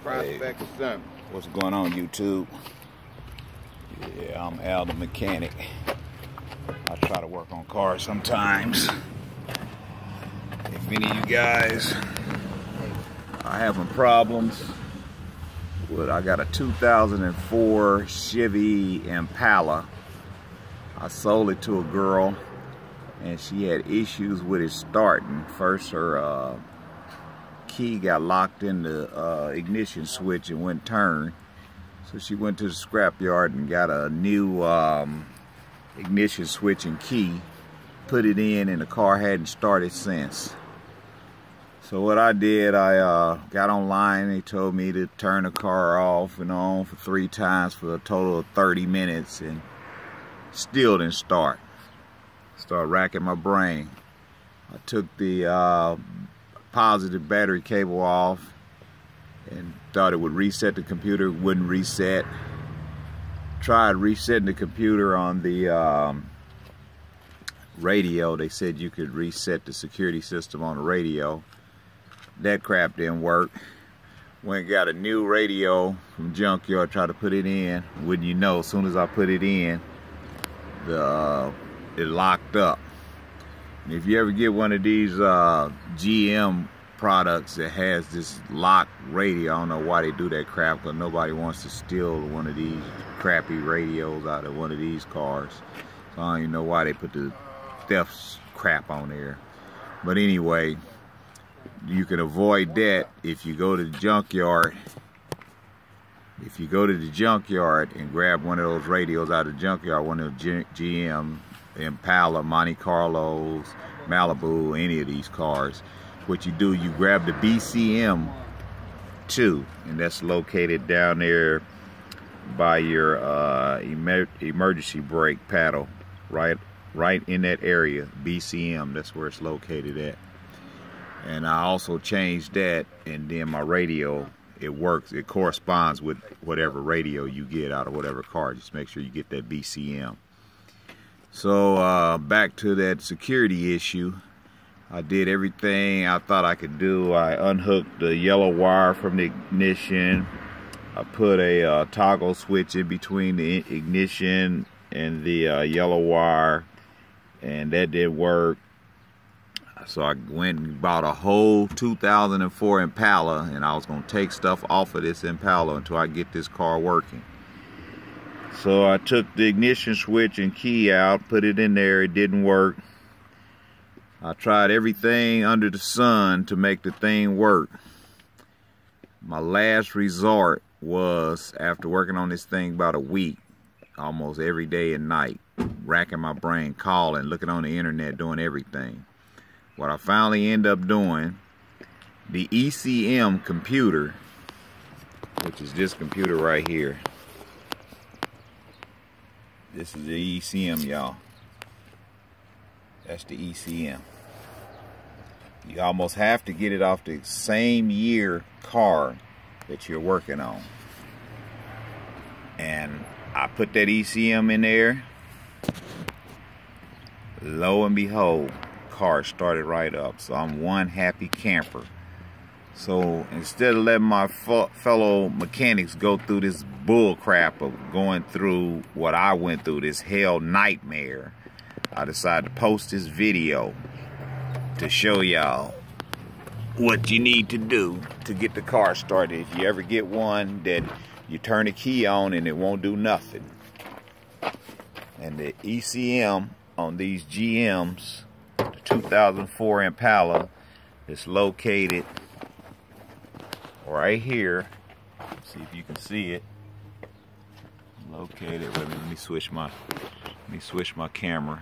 Prospect or something. What's going on, YouTube? Yeah, I'm Al the mechanic. I try to work on cars sometimes. If any of you guys are having problems with, I got a 2004 Chevy Impala. I sold it to a girl and she had issues with it starting. First, her key got locked in the ignition switch and wouldn't turn. So she went to the scrapyard and got a new ignition switch and key, put it in, and the car hadn't started since. So what I did, I got online. They told me to turn the car off and on for 3 times for a total of 30 minutes, and still didn't start. Started racking my brain. I took the positive battery cable off and thought it would reset the computer. It wouldn't reset. Tried resetting the computer on the radio. They said you could reset the security system on the radio. That crap didn't work. Went and got a new radio from junkyard, tried to put it in. Wouldn't you know, as soon as I put it in, it locked up. And if you ever get one of these GM products that has this locked radio, I don't know why they do that crap, because nobody wants to steal one of these crappy radios out of one of these cars. So I don't even know why they put the theft crap on there. But anyway, you can avoid that if you go to the junkyard. If you go to the junkyard and grab one of those radios out of the junkyard, one of the GM, Impala, Monte Carlos, Malibu, any of these cars, what you do, you grab the BCM 2, and that's located down there by your emergency brake paddle, right in that area. BCM, that's where it's located at. And I also changed that, and then my radio, it works, it corresponds with whatever radio you get out of whatever car. Just make sure you get that BCM. So back to that security issue. I did everything I thought I could do. I unhooked the yellow wire from the ignition. I put a toggle switch in between the ignition and the yellow wire, and that did work. So I went and bought a whole 2004 Impala, and I was going to take stuff off of this Impala until I get this car working. So I took the ignition switch and key out, put it in there. It didn't work. I tried everything under the sun to make the thing work. My last resort was, after working on this thing about a week, almost every day and night, racking my brain, calling, looking on the internet, doing everything. What I finally ended up doing, the ECM computer, which is this computer right here. This is the ECM, y'all. That's the ECM. You almost have to get it off the same year car that you're working on. And I put that ECM in there. Lo and behold, car started right up. So I'm one happy camper. So instead of letting my fellow mechanics go through this bull crap of going through what I went through, this hell nightmare, I decided to post this video to show y'all what you need to do to get the car started. If you ever get one that you turn the key on and it won't do nothing. And the ECM on these GMs, the 2004 Impala, is located right here. See if you can see it. Located. Let me switch my camera.